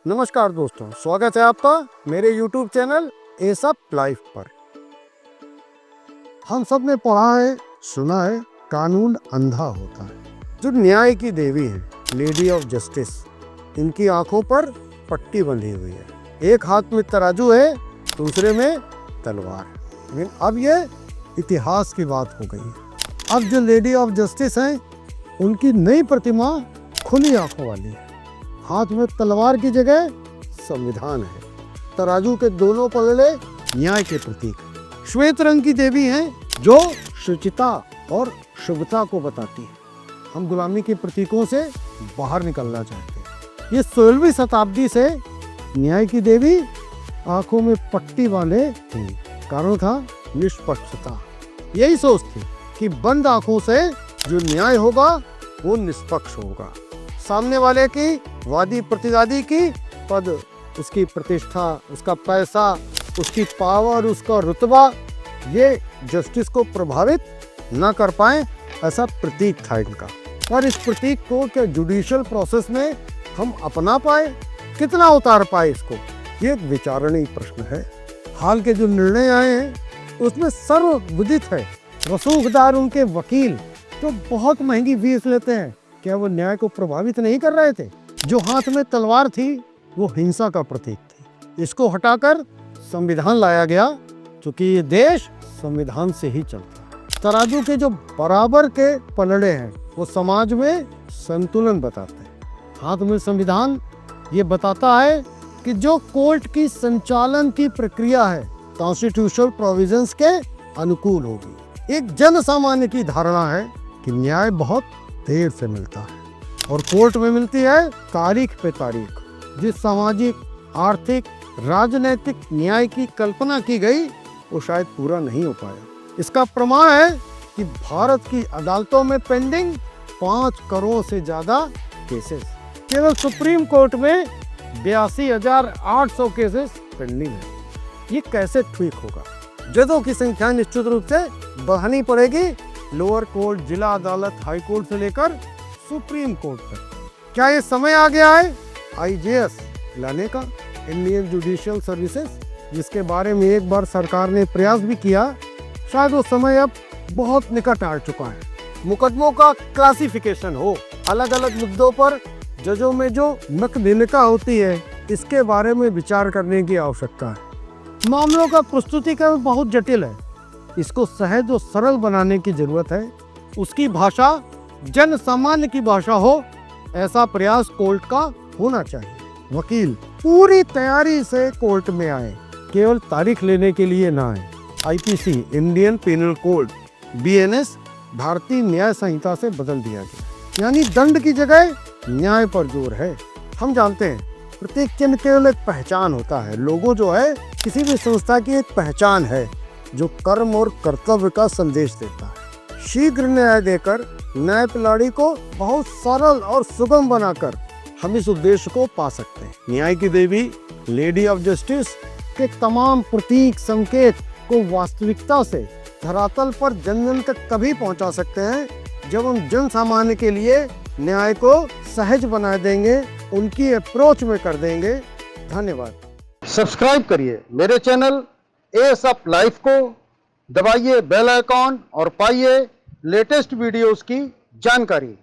नमस्कार दोस्तों, स्वागत है आपका मेरे YouTube चैनल ए सब लाइफ पर। हम सब ने पढ़ा है, सुना है, कानून अंधा होता है। जो न्याय की देवी है, लेडी ऑफ जस्टिस, इनकी आंखों पर पट्टी बंधी हुई है। एक हाथ में तराजू है, दूसरे में तलवार है। लेकिन अब ये इतिहास की बात हो गई है। अब जो लेडी ऑफ जस्टिस हैं, उनकी नई प्रतिमा खुली आंखों वाली है। हाथ में तलवार की जगह संविधान है। तराजू के दोनों पलड़े न्याय के प्रतीक हैं। श्वेत रंग की देवी हैं, जो शुचिता और शुभता को बताती है। हम गुलामी के प्रतीकों से बाहर निकलना चाहते हैं। ये 16वीं शताब्दी से न्याय की देवी आंखों में पट्टी वाले थी। कारण था निष्पक्षता। यही सोच थी कि बंद आंखों से जो न्याय होगा वो निष्पक्ष होगा। सामने वाले की वादी प्रतिवादी की पद, उसकी प्रतिष्ठा, उसका पैसा, उसकी पावर, उसका रुतबा, ये जस्टिस को प्रभावित न कर पाए, ऐसा प्रतीक था इनका। और इस प्रतीक को क्या जुडिशियल प्रोसेस में हम अपना पाए, कितना उतार पाए इसको, ये एक विचारणीय प्रश्न है। हाल के जो निर्णय आए हैं उसमें सर्वविदित है। रसूखदार उनके वकील जो बहुत महंगी फीस लेते हैं, क्या वो न्याय को प्रभावित नहीं कर रहे थे? जो हाथ में तलवार थी वो हिंसा का प्रतीक थी। इसको हटाकर संविधान लाया गया, क्योंकि ये देश संविधान से ही चलता है। तराजू के जो बराबर के पलड़े हैं वो समाज में संतुलन बताते हैं। हाथ में संविधान ये बताता है कि जो कोर्ट की संचालन की प्रक्रिया है कॉन्स्टिट्यूशनल प्रोविजंस के अनुकूल होगी। एक जन सामान्य की धारणा है कि न्याय बहुत देर से मिलता है और कोर्ट में मिलती है तारीख पे तारीख। जिस सामाजिक, आर्थिक, राजनैतिक न्याय की कल्पना की गई वो शायद पूरा नहीं हो पाया। इसका प्रमाण है कि भारत की अदालतों में पेंडिंग 5 करोड़ से ज्यादा केसेस। केवल सुप्रीम कोर्ट में 82,800 केसेस पेंडिंग है। ये कैसे ठीक होगा? जजों की संख्या निश्चित रूप से बढ़ानी पड़ेगी, लोअर कोर्ट, जिला अदालत, हाई कोर्ट से लेकर सुप्रीम कोर्ट तक। क्या ये समय आ गया है IJS लाने का, इंडियन जुडिशियल सर्विसेज, जिसके बारे में एक बार सरकार ने प्रयास भी किया? शायद वो समय अब बहुत निकट आ चुका है। मुकदमों का क्लासिफिकेशन हो, अलग अलग मुद्दों पर जजों में जो नकदिनका होती है, इसके बारे में विचार करने की आवश्यकता है। मामलों का प्रस्तुतिकरण बहुत जटिल है, इसको सहज और सरल बनाने की जरूरत है। उसकी भाषा जन सामान्य की भाषा हो, ऐसा प्रयास कोर्ट का होना चाहिए। वकील पूरी तैयारी से कोर्ट में आए, केवल तारीख लेने के लिए ना आए। IPC, Indian penal code, BNS, भारतीय न्याय संहिता से बदल दिया गया, यानी दंड की जगह न्याय पर जोर है। हम जानते हैं प्रत्येक चिन्ह केवल एक पहचान होता है। लोगो जो है किसी भी संस्था की एक पहचान है जो कर्म और कर्तव्य का संदेश देता है। शीघ्र न्याय देकर न्याय प्रणाली को बहुत सरल और सुगम बनाकर हम इस उद्देश्य को पा सकते हैं। न्याय की देवी लेडी ऑफ जस्टिस के तमाम प्रतीक, संकेत को वास्तविकता से धरातल पर जन जन तक तभी पहुंचा सकते हैं जब हम जन सामान्य के लिए न्याय को सहज बना देंगे, उनकी अप्रोच में कर देंगे। धन्यवाद। सब्सक्राइब करिए मेरे चैनल ए सब लाइफ को, दबाइए बेल आइकॉन और पाइए लेटेस्ट वीडियोस की जानकारी।